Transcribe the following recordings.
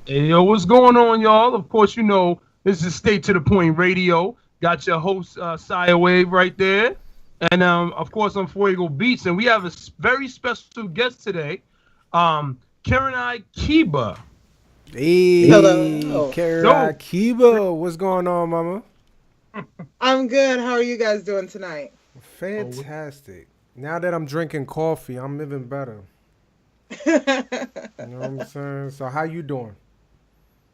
Hey, yo, what's going on, y'all? Of course, you know, this is State to the Point Radio. Got your host, Sire Wave, right there. And, of course, I'm Fuego Beats. And we have a very special guest today, Kurenai Kiba. Hey, Hello. Kurenai Dope. Kiba, what's going on, mama? I'm good. How are you guys doing tonight? Oh, Fantastic. Now that I'm drinking coffee, I'm even better. You know what I'm saying? So how you doing?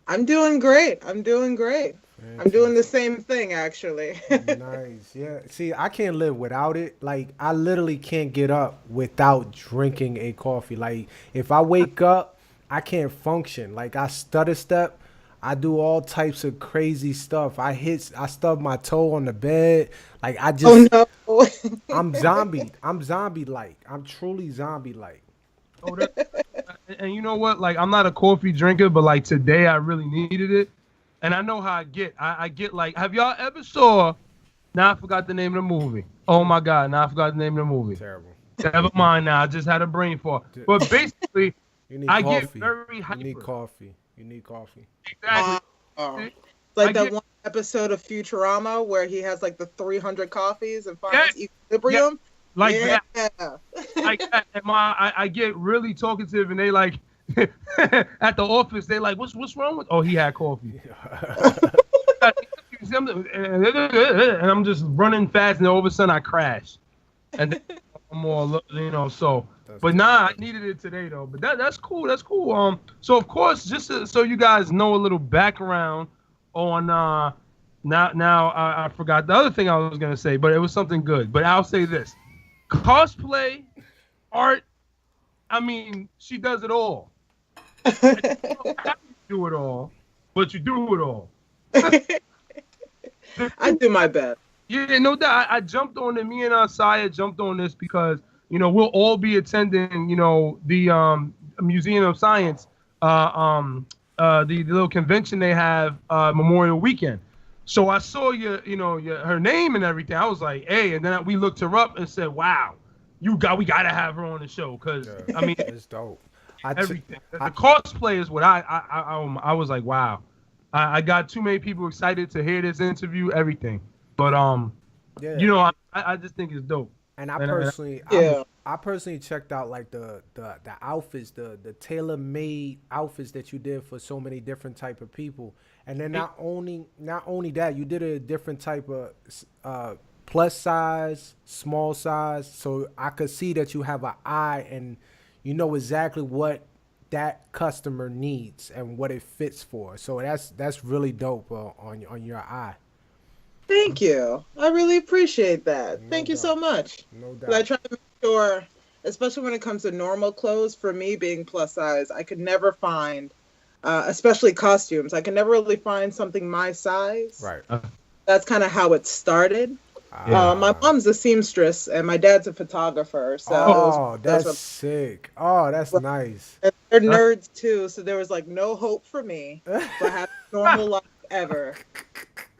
I'm doing great. I'm doing great. I'm doing the Fantastic. same thing actually. Nice. Yeah. See, I can't live without it. Like, I literally can't get up without drinking a coffee. Like, if I wake up, I can't function. Like, I stutter step. I do all types of crazy stuff. I stub my toe on the bed. Like, Oh no. I'm zombie. I'm zombie like. I'm truly zombie like. oh, that, and you know what? Like, I'm not a coffee drinker, but, like, today I really needed it. And I know how I get. I get, like, have y'all ever saw, now I forgot the name of the movie. Oh, my God, now I forgot the name of the movie. Terrible. Never mind now. I just had a brain fart. But basically, You need I get coffee. very You need hyper. coffee. You need coffee. Exactly. Oh. It's I like that get one episode of Futurama where he has like the 300 coffees and yeah, finds equilibrium. like Yeah. that. Like that. And I get really talkative, and they like at the office. They like, what's wrong with? Oh, he had coffee. And I'm just running fast, and all of a sudden I crash, and then I'm all, you know. So, That's but nah, I needed it today though. But that's cool. That's cool. So of course, just so you guys know a little background on now I forgot the other thing I was gonna say, but it was something good. But I'll say this: cosplay, art. I mean, she does it all. You don't have to do it all, but you do it all. I do my best. Yeah, no doubt. I jumped on it. Me and Saya jumped on this because we'll all be attending the Museum of Science, the little convention they have Memorial Weekend. So I saw her name and everything. I was like, hey, and then we looked her up and said, wow, we gotta have her on the show because Yeah, I mean it's dope. everything. The I cosplay is what I was like, wow. I got too many people excited to hear this interview, everything. But yeah, I just think it's dope. and Yeah. I personally checked out like the outfits, the tailor made outfits that you did for so many different type of people, and then not only that, you did a different type of plus size, small size, so I could see that you have an eye and you know exactly what that customer needs and what it fits for. So that's really dope on your eye. Thank you. I really appreciate that. No Thank you so doubt, much. no 'Cause I doubt. try to make sure, especially when it comes to normal clothes, for me being plus size, I could never find, especially costumes, I can never really find something my size. Right. That's kind of how it started. Yeah. My mom's a seamstress and my dad's a photographer, so Oh, those that's sick. Oh, that's nice. and they're Uh, nerds too. So there was like no hope for me for having a normal life ever.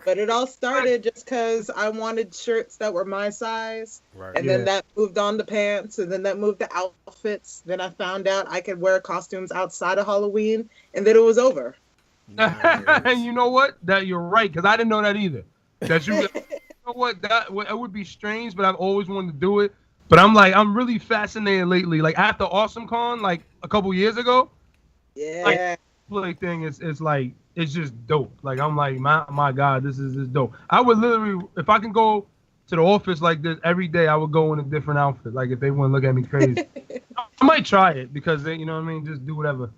But it all started just because I wanted shirts that were my size. Right. And Yeah. then that moved on to pants. And then that moved to outfits. Then I found out I could wear costumes outside of Halloween. And then it was over. And Nice. you know what? That you're right, because I didn't know that either. That you know what? It would be strange, but I've always wanted to do it. But I'm really fascinated lately. Like after Awesome Con, like a couple years ago, like Yeah. play thing is like it's just dope. Like I'm like my God, this is dope. I would literally, if I can go to the office like this every day, I would go in a different outfit. Like if they wouldn't look at me crazy, I might try it because they, you know what I mean. Just do whatever.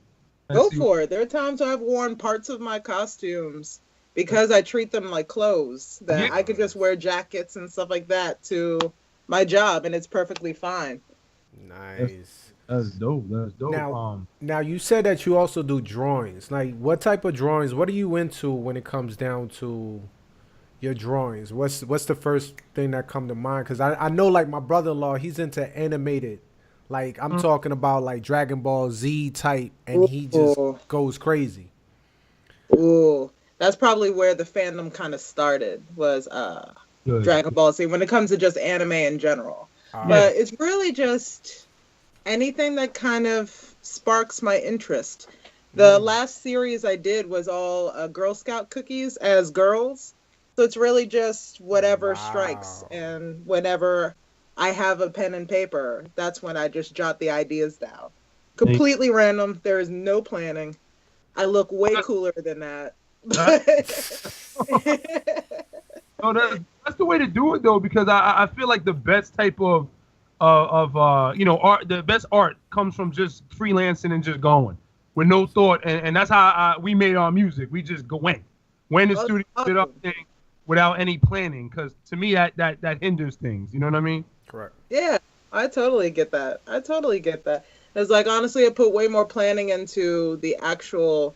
And Go see. for it. There are times I've worn parts of my costumes because I treat them like clothes. That Yeah. I could just wear jackets and stuff like that to my job and it's perfectly fine. Nice. That's dope. That's dope. Now you said that you also do drawings. Like, what type of drawings? What are you into when it comes down to your drawings? What's the first thing that come to mind? Because I know like my brother-in-law, he's into animated. Like I'm Mm. talking about like Dragon Ball Z type, and he just Ooh. goes crazy. Ooh. That's probably where the fandom kind of started was Good. Dragon Ball Z when it comes to just anime in general. Uh, Yeah. But it's really just anything that kind of sparks my interest. The last series I did was all Girl Scout cookies as girls. So it's really just whatever strikes. And whenever I have a pen and paper, that's when I just jot the ideas down. Completely random. There is no planning. I look way cooler than that. Oh, that's the way to do it though, because I feel like the best type of art, the best art comes from just freelancing and just going with no thought, and that's how we made our music. We just went in the studio, did our thing without any planning, because to me that hinders things. You know what I mean? Correct. Yeah, I totally get that. It's like, honestly, I put way more planning into the actual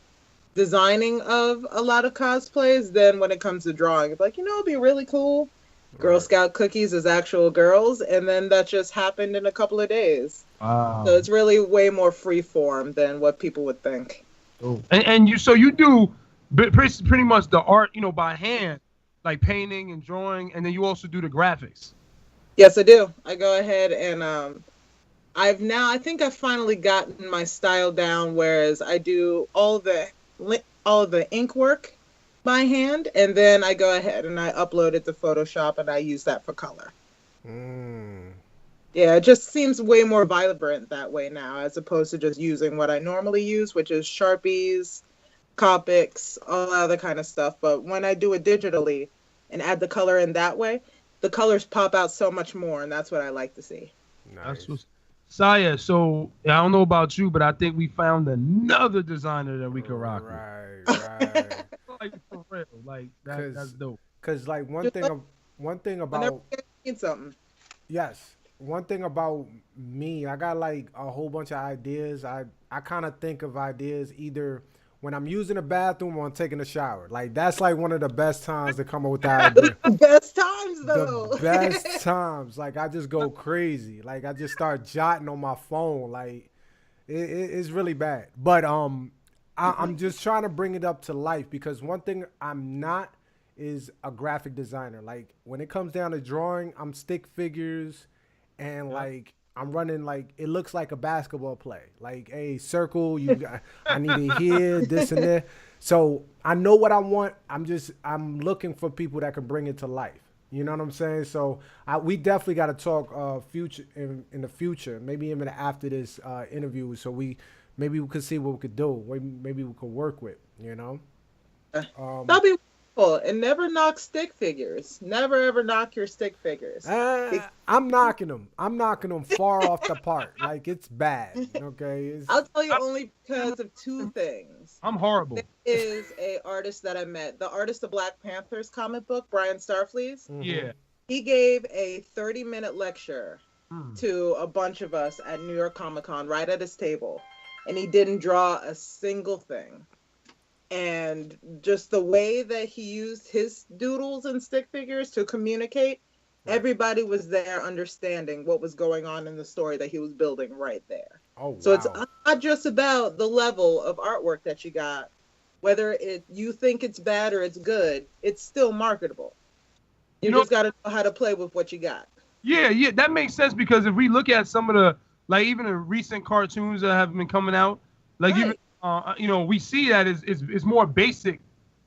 designing of a lot of cosplays than when it comes to drawing. It's like, it'd be really cool. Girl Scout cookies as actual girls, and then that just happened in a couple of days. Wow. So it's really way more free form than what people would think. Oh. And you do pretty much the art, by hand, like painting and drawing, and then you also do the graphics. Yes, I do. I go ahead and I think I've finally gotten my style down, whereas I do all the ink work by hand, and then I go ahead and I upload it to Photoshop and I use that for color. Yeah, it just seems way more vibrant that way now, as opposed to just using what I normally use, which is Sharpies, Copics, all other kind of stuff. But when I do it digitally and add the color in that way, the colors pop out so much more, and that's what I like to see. Nice. Saya, so I don't know about you, but I think we found another designer that we could rock with. Right. Like, for real, like that's dope. Cause like one thing about something. Yes, one thing about me, I got like a whole bunch of ideas. I kind of think of ideas either when I'm using a bathroom or I'm taking a shower. Like that's like one of the best times to come up with that idea. The best times though. The best times. Like I just go crazy. Like I just start jotting on my phone. Like it's really bad. But I'm just trying to bring it up to life, because one thing I'm not is a graphic designer. Like when it comes down to drawing, I'm stick figures, and like I'm running like it looks like a basketball play. Like, hey, circle, I need it here, this and that. So I know what I want. I'm looking for people that can bring it to life. You know what I'm saying? So we definitely got to talk future in the future, maybe even after this interview. So maybe we could see what we could do. Maybe we could work with, That'll be wonderful. And never knock stick figures. Never, ever knock your stick figures. I'm knocking them. I'm knocking them far off the park. Like, it's bad, okay? I'll tell you only because of two things. I'm horrible. There is a artist that I met. The artist of Black Panther's comic book, Brian Starfleeze. Mm-hmm. Yeah. He gave a 30-minute lecture to a bunch of us at New York Comic Con right at his table. And he didn't draw a single thing. And just the way that he used his doodles and stick figures to communicate, everybody was there understanding what was going on in the story that he was building right there. Oh, wow. So it's not just about the level of artwork that you got. Whether you think it's bad or it's good, it's still marketable. You just got to know how to play with what you got. Yeah, that makes sense, because if we look at some of the, like, even the recent cartoons that have been coming out, like, even we see that it's more basic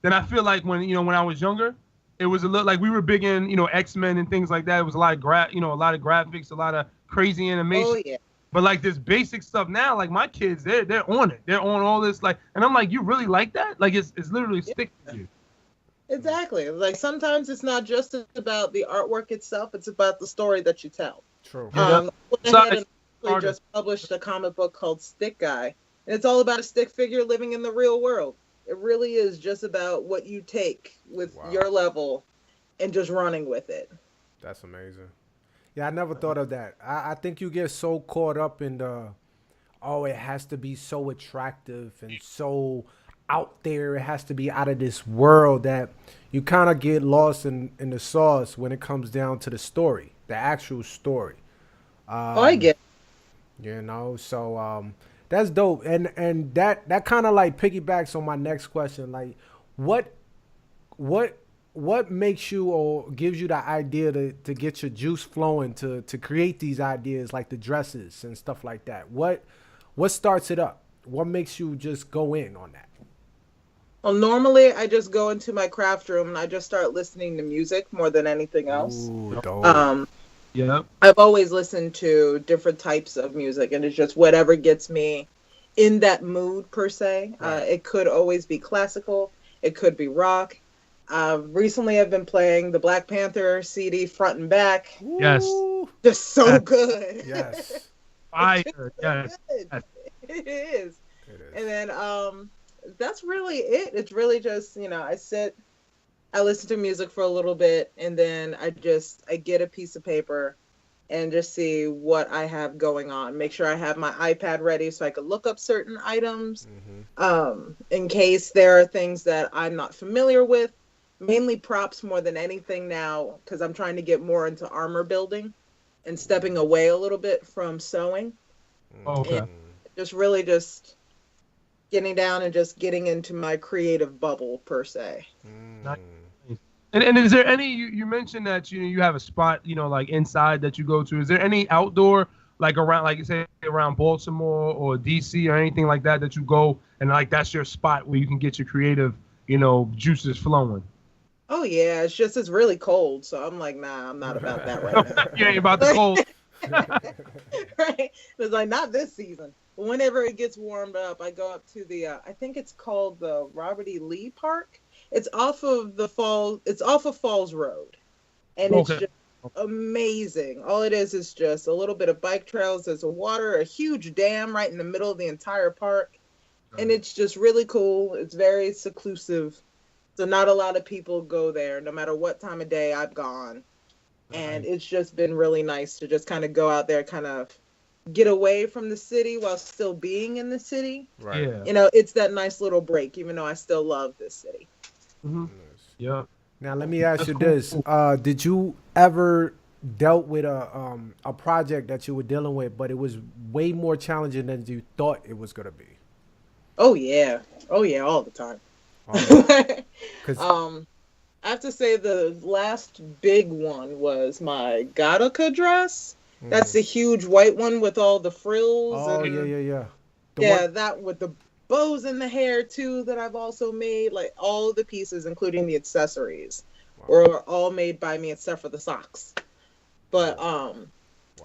than I feel like when I was younger. It was a little like we were big in X-Men and things like that. It was a lot of graphics, a lot of crazy animation. Oh yeah. But like this basic stuff now, like my kids, they're on it. They're on all this, like, and I'm like, you really like that? Like it's literally sticking to you. Exactly. Like sometimes it's not just about the artwork itself; it's about the story that you tell. True. I just published a comic book called Stick Guy, and it's all about a stick figure living in the real world. It really is just about what you take with your level and just running with it. That's amazing. Yeah, I never thought of that. I think you get so caught up in it has to be so attractive and so out there. It has to be out of this world that you kind of get lost in the sauce when it comes down to the story, the actual story. I get it. So that's dope. And that kind of like piggybacks on my next question. Like what makes you or gives you the idea to get your juice flowing to create these ideas like the dresses and stuff like that? What starts it up? what makes you just go in on that? Well, normally I just go into my craft room and I just start listening to music more than anything else. Ooh, dope. Yeah. I've always listened to different types of music, and it's just whatever gets me in that mood per se. Right. It could always be classical. It could be rock. Recently, I've been playing the Black Panther CD front and back. Yes. Just so good. Yes. Fire. Yes. It is. And then that's really it. It's really just, I listen to music for a little bit, and then I get a piece of paper and just see what I have going on. Make sure I have my iPad ready so I could look up certain items in case there are things that I'm not familiar with. Mainly props more than anything now, because I'm trying to get more into armor building and stepping away a little bit from sewing. Okay. And just getting down and just getting into my creative bubble per se. Nice. And is there any, you mentioned that you have a spot, like inside that you go to. Is there any outdoor, like around, like you say, around Baltimore or DC or anything like that you go and like that's your spot where you can get your creative, juices flowing? Oh yeah, it's really cold, so I'm like, nah, I'm not about that right now. You ain't about the cold. Right? It's like not this season. But whenever it gets warmed up, I go up to the I think it's called the Robert E. Lee Park. It's off of Falls Road. And it's just amazing. All it is just a little bit of bike trails, there's a huge dam right in the middle of the entire park. And it's just really cool. It's very seclusive. So not a lot of people go there, no matter what time of day I've gone. And it's just been really nice to just kind of go out there, kind of get away from the city while still being in the city. Right. Yeah. It's that nice little break, even though I still love this city. Mm-hmm. Yeah. Now let me ask you this: did you ever dealt with a project that you were dealing with, but it was way more challenging than you thought it was gonna be? Oh yeah, all the time. I have to say the last big one was my Garuka dress. That's the huge white one with all the frills. Oh, yeah. That with the bows in the hair too that I've also made. Like all the pieces, including the accessories, were all made by me except for the socks. But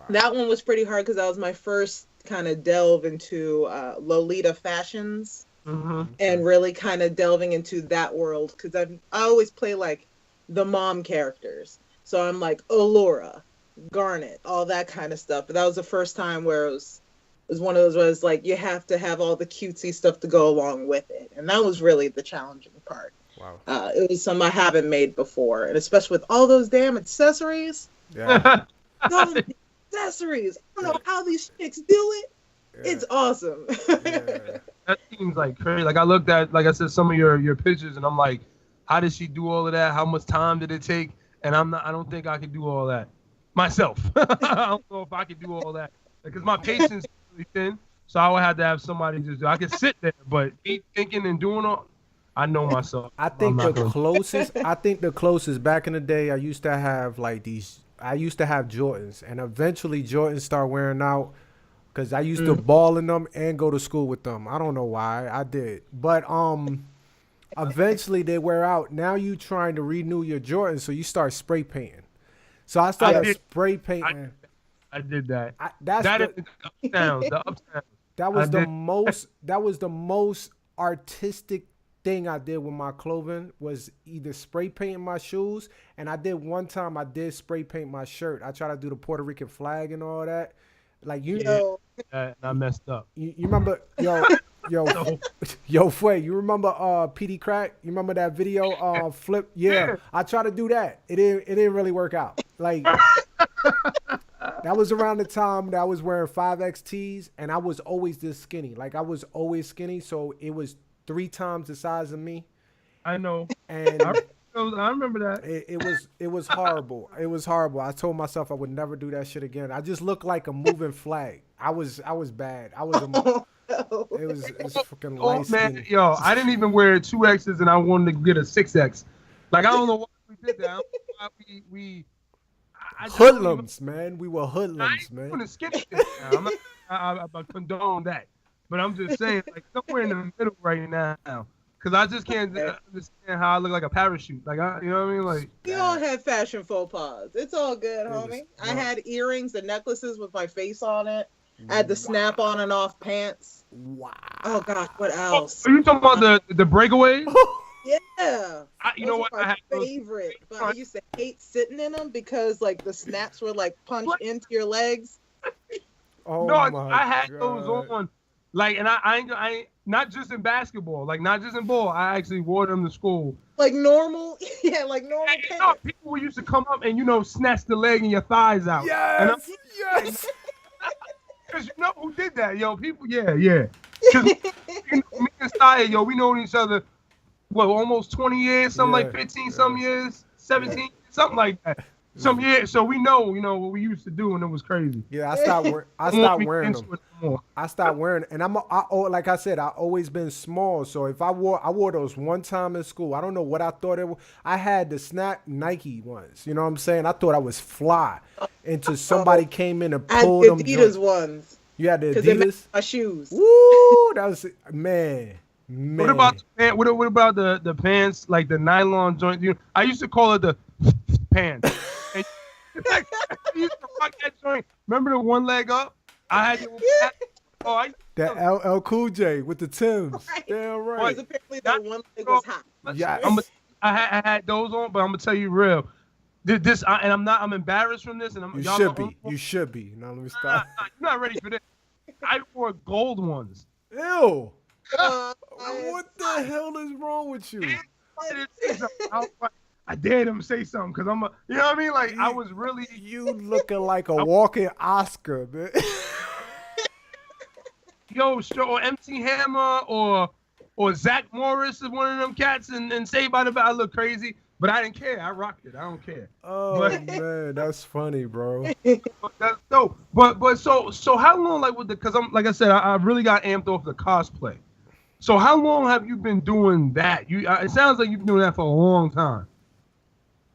that one was pretty hard because that was my first kind of delve into Lolita fashions. And really kind of delving into that world because I always play like the mom characters. So I'm like Allura, Garnet, all that kind of stuff. But that was the first time where it was one of those where it's like you have to have all the cutesy stuff to go along with it. And that was really the challenging part. Wow. It was something I haven't made before. And especially with all those damn accessories. Yeah. Those accessories. I don't know how these chicks do it. Yeah. It's awesome. Yeah. That seems like crazy. Like I looked at, like I said, some of your pictures, and I'm like, how did she do all of that? How much time did it take? And I don't think I could do all that myself. I don't know if I could do all that because my patience is really thin. So I would have to have somebody just do. I could sit there, but keep thinking and doing all. I know myself. I think the closest back in the day, I used to have like these. I used to have Jordans, and eventually Jordans start wearing out. Because I used to ball in them and go to school with them. I don't know why. I did. But eventually they wear out. Now you trying to renew your Jordans, so you start spray painting. So I started spray painting. I did that. The uptown. That was the most artistic thing I did with my clothing was either spray painting my shoes, and I did one time I did spray paint my shirt. I tried to do the Puerto Rican flag and all that. Like I messed up. You remember, Fue, you remember PD Crack? You remember that video, Flip? Yeah, I tried to do that. It didn't really work out. Like that was around the time that I was wearing 5X tees, and I was always this skinny. Like I was always skinny, so it was 3 times the size of me. I know. And I remember that. It was horrible. It was horrible. I told myself I would never do that shit again. I just looked like a moving flag. I was bad. It was fucking light skinny. Yo, I didn't even wear 2X's and I wanted to get a 6X. Like I don't know why we did that. I don't know why hoodlums, man. We were hoodlums, man. I'm not skinny. I condone that. But I'm just saying, like, somewhere in the middle right now. Because I just can't understand how I look like a parachute. Like, you know what I mean? Like, we all had fashion faux pas. It's all good, homie. I had earrings and necklaces with my face on it. I had the snap on and off pants. Wow. Oh, God, what else? Are you talking about the breakaways? Yeah. You know what? I had favorite. But I used to hate sitting in them because, like, the snaps were, like, punched into your legs. Oh, no, my I had God. those on. Like, and I not just in basketball, like not just in ball. I actually wore them to school. Like normal, yeah, like normal pants. You know, people used to come up and snatch the leg and your thighs out. Yes, yes. Because you know who did that, yo? People, yeah. Because me and Saya, yo, we known each other, what, almost 20 years, something like 15 some years, 17, something like that. Some years, so we know, what we used to do, and it was crazy. Yeah, I stopped wearing them. I stopped wearing, and like I said, I always been small. So if I wore those one time in school. I don't know what I thought it was. I had the snap Nike ones. You know what I'm saying? I thought I was fly. Until somebody came in and pulled them. Adidas ones. You had the Adidas? Because they matched my shoes. Woo! That was man. What about the pants, like the nylon joint? I used to call it the pants. And, like, I used to rock that joint. Remember the one leg up? I had that LL Cool J with the Timbs. Right. Damn right. Because apparently the one leg was hot. Yeah, I had those on, but I'm gonna tell you real. I'm embarrassed from this, and You should be. Now let me stop. You're not ready for this. I wore gold ones. Ew. What the hell is wrong with you? I dared him to say something because you know what I mean? Like, I was really. You looking like a walking Oscar, man. Yo, or MC Hammer or Zach Morris is one of them cats and Saved by the Bell. I look crazy, but I didn't care. I rocked it. I don't care. Oh, man, that's funny, bro. That's dope. But so how long, like, because I'm, like I said, I really got amped off the cosplay. So how long have you been doing that? It sounds like you've been doing that for a long time.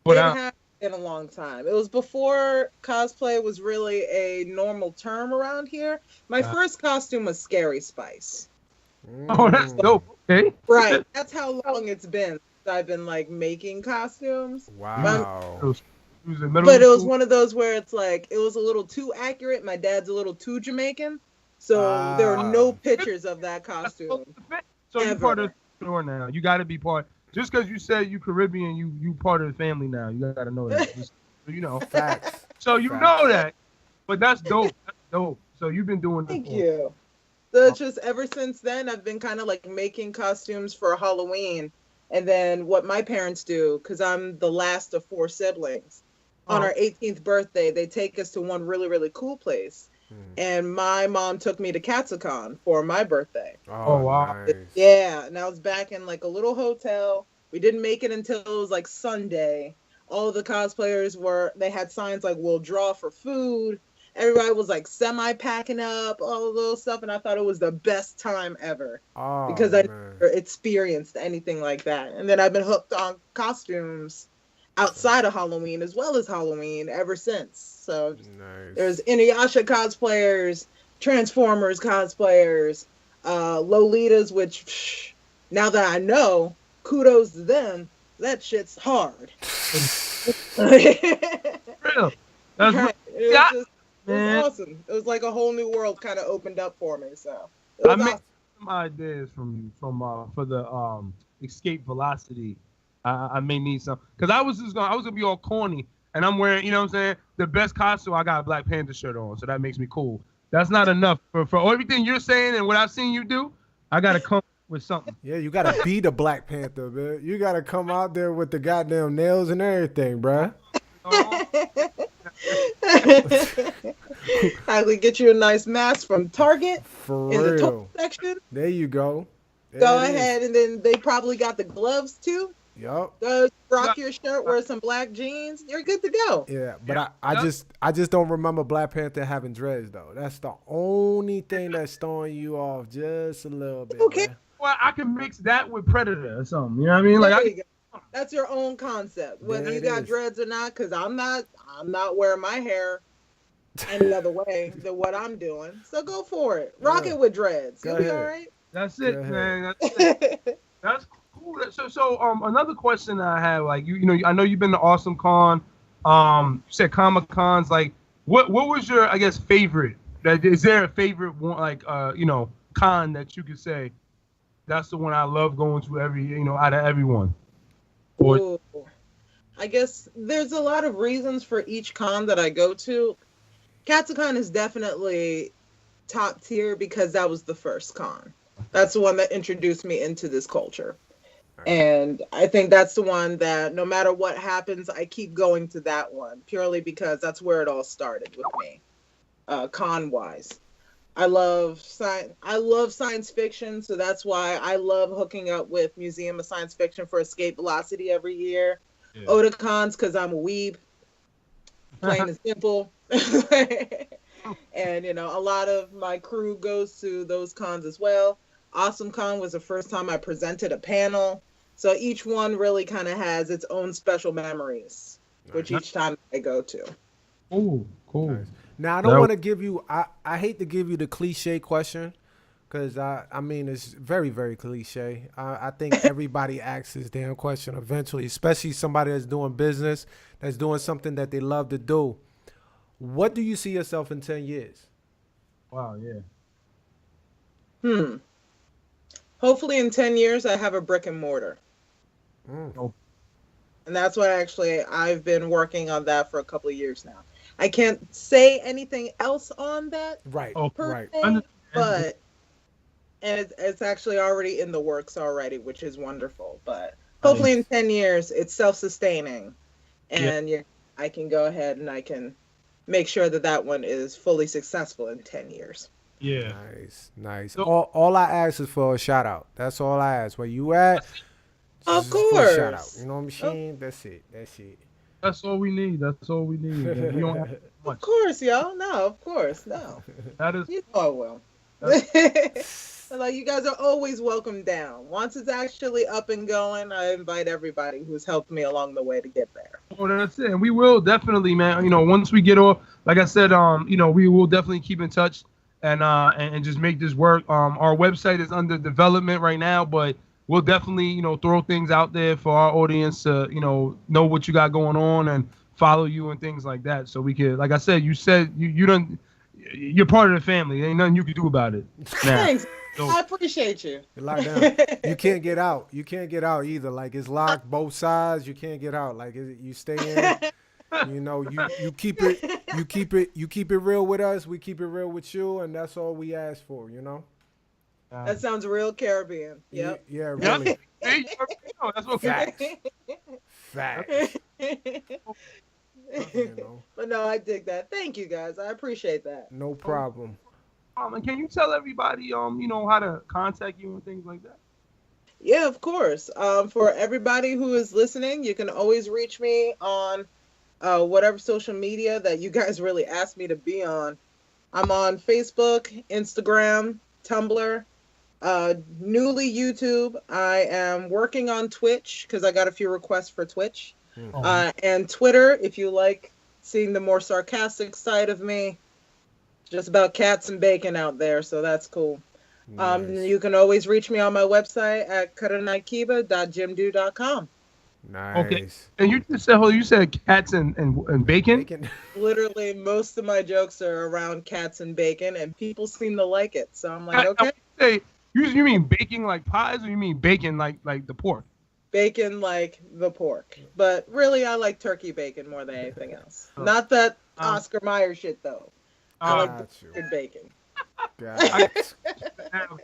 It has been a long time. It was before cosplay was really a normal term around here. My first costume was Scary Spice. Oh, that's dope. Okay. Right. That's how long it's been since I've been, like, making costumes. Wow. But it was one of those where it's like, it was a little too accurate. My dad's a little too Jamaican. So there are no pictures of that costume. So you're part of the store now. You got to be part. Just because you said you Caribbean, you part of the family now. You got to know that. Just, Facts. So you know that. But that's dope. That's dope. So you've been doing this. Thank you. So it's just ever since then, I've been kind of like making costumes for Halloween. And then what my parents do, because I'm the last of 4 siblings, on our 18th birthday, they take us to one really, really cool place. And my mom took me to Katsucon for my birthday. Oh, wow. Nice. Yeah, and I was back in like a little hotel. We didn't make it until it was like Sunday. All of the cosplayers they had signs like, we'll draw for food. Everybody was like semi-packing up, all of those stuff. And I thought it was the best time ever. Because I never experienced anything like that. And then I've been hooked on costumes outside of Halloween as well as Halloween ever since. So there's Inuyasha cosplayers, Transformers cosplayers, Lolitas, which now that I know, kudos to them, that shit's hard. Real. That's right. It was awesome. It was like a whole new world kind of opened up for me. So I made some ideas from for the escape velocity. I may need some because I was gonna be all corny and I'm wearing, you know what I'm saying, the best costume. I got a Black Panther shirt on, so that makes me cool. That's not enough for everything you're saying and what I've seen you do. I gotta come with something. Yeah, you gotta be the Black Panther, man. You gotta come out there with the goddamn nails and everything, bruh. I could get you a nice mask from Target for in real. the tote section. There you go. Go ahead, and then they probably got the gloves too. Yup. Rock your shirt, wear some black jeans. You're good to go. Yeah, but I just don't remember Black Panther having dreads though. That's the only thing that's throwing you off just a little bit. Okay. Man. Well, I can mix that with Predator or something. You know what I mean? Like that's your own concept, whether you got dreads or not. Because I'm not wearing my hair any other way than what I'm doing. So go for it. Rock it with dreads. You'll be all right. That's it, man. That's it. That's cool. So another question that I have, like you know, I know you've been to Awesome Con. You said Comic Cons. Like, what was your, I guess, favorite? Is there a favorite one, like you know, con that you could say that's the one I love going to out of everyone? Ooh. I guess there's a lot of reasons for each con that I go to. Katsucon is definitely top tier because that was the first con. That's the one that introduced me into this culture. And I think that's the one that no matter what happens, I keep going to that one purely because that's where it all started with me, con-wise. I love science fiction, so that's why I love hooking up with Museum of Science Fiction for Escape Velocity every year. Yeah. Otakons because I'm a weeb, plain and simple. And, you know, a lot of my crew goes to those cons as well. Awesome Con was the first time I presented a panel. So each one really kind of has its own special memories, which each time I go to. Oh, cool. Nice. Now, I don't want to give you, I hate to give you the cliche question, because I mean, it's very, very cliche. I think everybody asks this damn question eventually, especially somebody that's doing business, that's doing something that they love to do. What do you see yourself in 10 years? Wow, yeah. Hopefully in 10 years, I have a brick and mortar. Oh. And that's what I've been working on that for a couple of years now. I can't say anything else on that. Right. Right. Se, but it's actually already in the works already, which is wonderful. But hopefully in 10 years, it's self-sustaining. And yeah, I can go ahead and I can make sure that one is fully successful in 10 years. Yeah. Nice. So, all I ask is for a shout out. That's all I ask. Where you at? Of course. Shout out. You know what I'm saying? That's it. That's all we need. We don't have much. Of course, y'all. No, of course. No. That is. You know I will. Like, you guys are always welcome down. Once it's actually up and going, I invite everybody who's helped me along the way to get there. Oh, that's it. And we will definitely, man. You know, once we get off, like I said, you know, we will definitely keep in touch and just make this work. Our website is under development right now, but we'll definitely, you know, throw things out there for our audience to, you know what you got going on and follow you and things like that. So we could, like I said, you're part of the family. There ain't nothing you can do about it. Thanks. So, I appreciate you. You're locked down. You can't get out. You can't get out either. Like, it's locked both sides. You can't get out. Like, you stay in. You know, you keep it real with us. We keep it real with you, and that's all we ask for. You know. That sounds real Caribbean. Yep. Yeah, really. Hey, that's what Facts. You know. But no, I dig that. Thank you, guys. I appreciate that. No problem. And can you tell everybody, you know, how to contact you and things like that? Yeah, of course. For everybody who is listening, you can always reach me on whatever social media that you guys really asked me to be on. I'm on Facebook, Instagram, Tumblr, newly YouTube. I am working on Twitch because I got a few requests for Twitch. And Twitter, if you like seeing the more sarcastic side of me. Just about cats and bacon out there, so that's cool. Nice. You can always reach me on my website at kurenaikiba.jimdo.com. Nice. Okay. And you just said cats and bacon? Literally, most of my jokes are around cats and bacon, and people seem to like it. So I'm like, okay. Say, you mean bacon like pies, or you mean bacon like the pork? Bacon like the pork. But really, I like turkey bacon more than anything else. Not that Oscar Mayer shit, though. I like good bacon. Now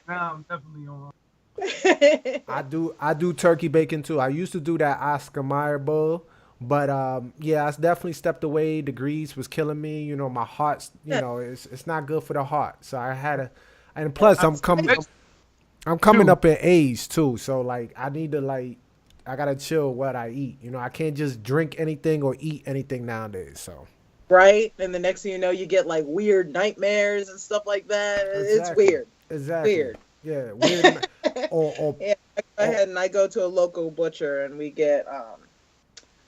I'm definitely on. I do turkey bacon too. I used to do that Oscar Mayer bowl, but yeah, I definitely stepped away. The grease was killing me. You know, my heart's, you know, it's not good for the heart. So I had to, and plus I'm coming up in age too. So like I need to I gotta chill what I eat. You know, I can't just drink anything or eat anything nowadays. So. Right, and the next thing you know, you get like weird nightmares and stuff like that. Exactly. It's weird. Exactly. Weird. Yeah, weird. Yeah, I go ahead and I go to a local butcher and we get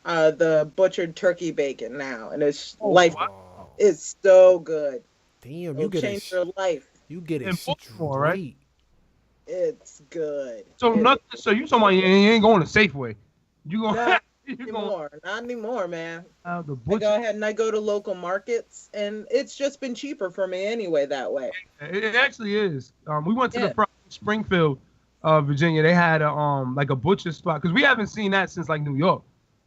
the butchered turkey bacon now, and it's life. Wow. It's so good. Damn, It'll change your life. You get it In Baltimore, right? straight. It's good. So nothing. So you talking about you ain't going to Safeway? You going? Not you anymore. Not anymore, man. The I butcher. go ahead and I go to local markets, and it's just been cheaper for me anyway that way. It actually is. We went to the Springfield, Virginia. They had a like a butcher spot because we haven't seen that since like New York.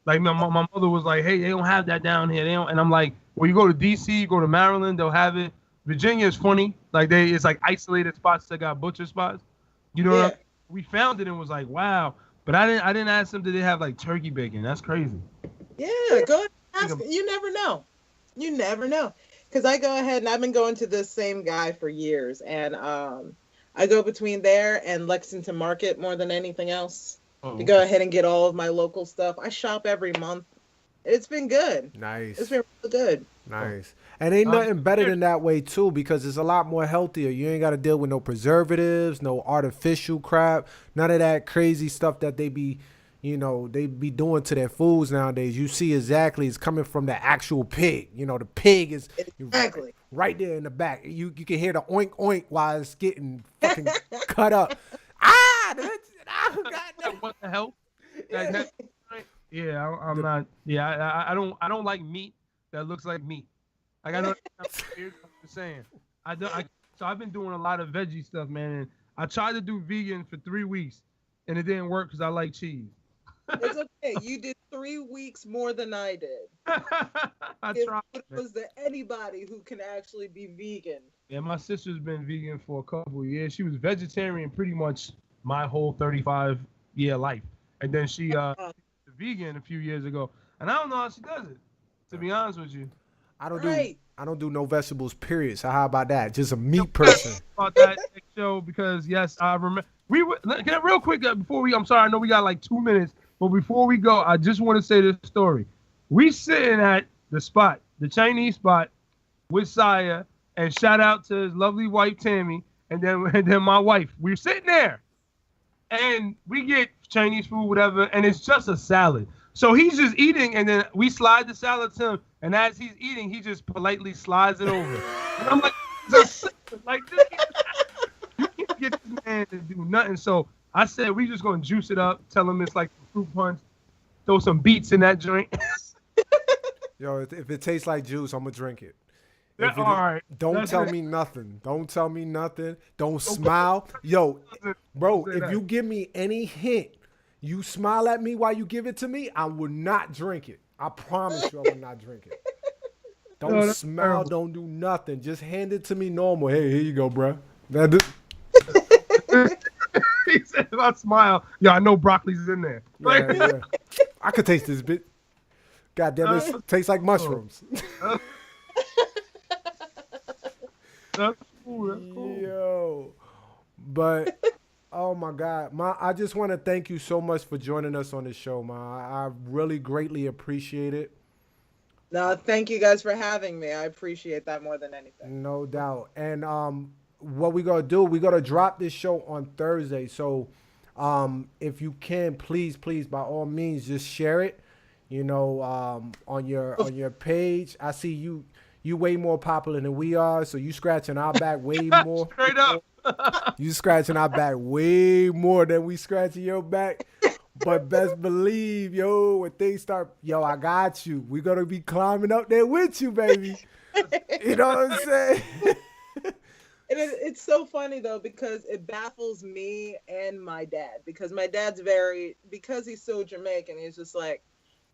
Like my mother was like, "Hey, they don't have that down here." They don't, and I'm like, "Well, you go to DC, you go to Maryland, they'll have it." Virginia is funny. Like it's like isolated spots that got butcher spots. You know what I mean? We found it and was like, "Wow." But I didn't ask them, did they have like turkey bacon? That's crazy. Yeah, go ahead and ask. You never know. You never know. Because I go ahead and I've been going to this same guy for years. And I go between there and Lexington Market more than anything else to go ahead and get all of my local stuff. I shop every month. It's been good. Nice. It's been really good. Nice. And ain't nothing better than that way, too, because it's a lot more healthier. You ain't got to deal with no preservatives, no artificial crap, none of that crazy stuff that they be, they be doing to their foods nowadays. You see exactly it's coming from the actual pig. The pig is right there in the back. You can hear the oink, oink while it's getting fucking cut up. What the hell? Yeah, I'm not. Yeah, I don't like meat that looks like meat. Like I know I'm just saying. So I've been doing a lot of veggie stuff, man. And I tried to do vegan for 3 weeks, and it didn't work because I like cheese. It's okay. You did 3 weeks more than I did. I tried. Was there anybody who can actually be vegan? Yeah, my sister's been vegan for a couple of years. She was vegetarian pretty much my whole 35-year life, and then she vegan a few years ago, and I don't know how she does it. To be honest with you, I don't do no vegetables. Period. So how about that? Just a meat person. About that next show because yes, I remember we were. Can I, real quick before we. I'm sorry, I know we got like 2 minutes, but before we go, I just want to say this story. We sitting at the spot, the Chinese spot, with Saya, and shout out to his lovely wife Tammy, and then my wife. We're sitting there, and we get Chinese food, whatever, and it's just a salad. So he's just eating, and then we slide the salad to him, and as he's eating, he just politely slides it over. And I'm like, like this, you can't get this man to do nothing. So I said, we just gonna juice it up, tell him it's like fruit punch, throw some beets in that joint. Yo, if it tastes like juice, I'm gonna drink it. Yeah, all right. Don't tell me nothing. Don't tell me nothing. Don't smile. Yo, bro, if you give me any hint, you smile at me while you give it to me, I will not drink it. I promise you I will not drink it. Don't smile. Terrible. Don't do nothing. Just hand it to me normal. Hey, here you go, bro. He said, if I smile, yo, I know broccoli's in there. Yeah. I could taste this bit. God damn it. Tastes like mushrooms. That's cool. Yo. But oh my God. I just want to thank you so much for joining us on this show, man. I really greatly appreciate it. No, thank you guys for having me. I appreciate that more than anything. No doubt. And what we gonna do, we gonna drop this show on Thursday. So if you can, please, by all means, just share it. On your page. I see you way more popular than we are, so you scratching our back way more. Straight up. You scratching our back way more than we scratching your back. But best believe, when things start, I got you. We're going to be climbing up there with you, baby. You know what I'm saying? It's so funny, though, because it baffles me and my dad. Because my dad's because he's so Jamaican, he's just like,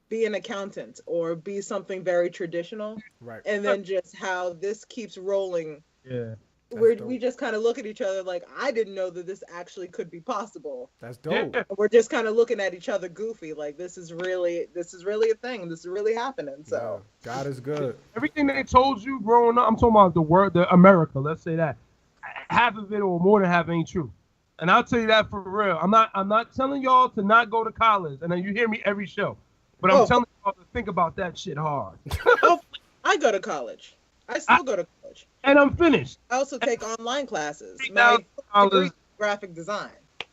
be an accountant or be something very traditional. Right. And then just how this keeps rolling. Yeah. We just kind of look at each other like, I didn't know that this actually could be possible. That's dope. Yeah. We're just kind of looking at each other goofy, like this is really a thing. This is really happening. So God is good. Everything they told you growing up, I'm talking about the America, let's say that. Half of it or more than half ain't true. And I'll tell you that for real. I'm not telling y'all to not go to college. And then you hear me every show. But I'm telling y'all to think about that shit hard. I go to college. I still go to college. And I'm finished. I also take online classes. My degree is graphic design.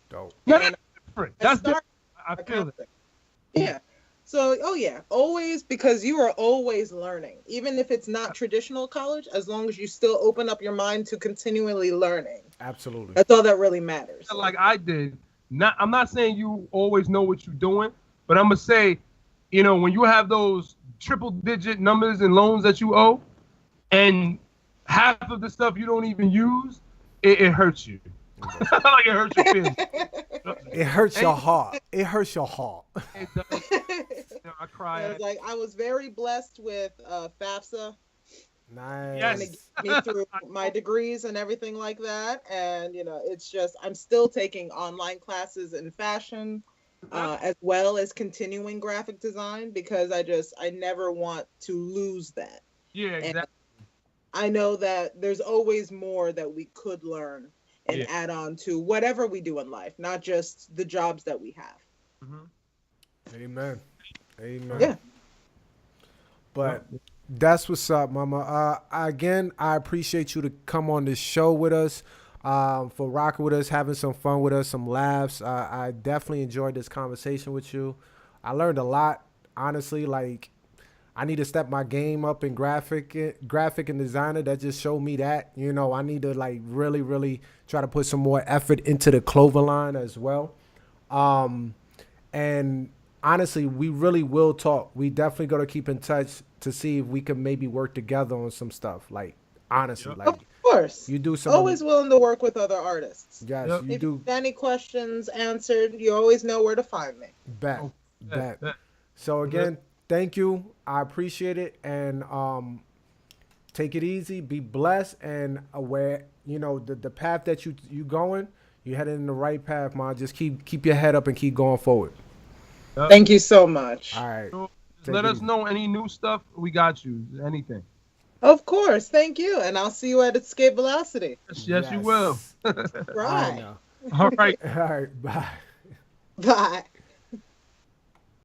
Dope. Yeah, that's different. That's different. I feel it. Yeah. So, oh yeah, always, because you are always learning, even if it's not traditional college, as long as you still open up your mind to continually learning. Absolutely. That's all that really matters. Like I did. I'm not saying you always know what you're doing, but I'm gonna say, when you have those triple digit numbers and loans that you owe, and half of the stuff you don't even use, it hurts you. Like it hurts your feelings. It hurts your heart. It hurts your heart. It does. I cry. I was very blessed with FAFSA. Nice. Yes. Me through my degrees and everything like that. And, it's just, I'm still taking online classes in fashion, as well as continuing graphic design, because I never want to lose that. Yeah, exactly. And I know that there's always more that we could learn and add on to whatever we do in life, not just the jobs that we have. Mm-hmm. Amen. Yeah. But that's what's up, Mama. Again, I appreciate you to come on this show with us, for rocking with us, having some fun with us, some laughs. I definitely enjoyed this conversation with you. I learned a lot, honestly. Like, I need to step my game up in graphic and designer. That just showed me that, I need to really, really try to put some more effort into the clover line as well. And honestly, we really will talk. We definitely got to keep in touch to see if we can maybe work together on some stuff. Like, honestly, of course, you do some. Always willing to work with other artists. Yes, you if do. You have any questions answered, you always know where to find me. Bet. So again, thank you. I appreciate it, and take it easy. Be blessed and aware. The path that you going, you're heading in the right path, man. Just keep your head up and keep going forward. Thank you so much. All right. Let us know any new stuff. We got you. Anything. Of course. Thank you. And I'll see you at Escape Velocity. Yes, you will. Right. All right. All right. Bye. Bye.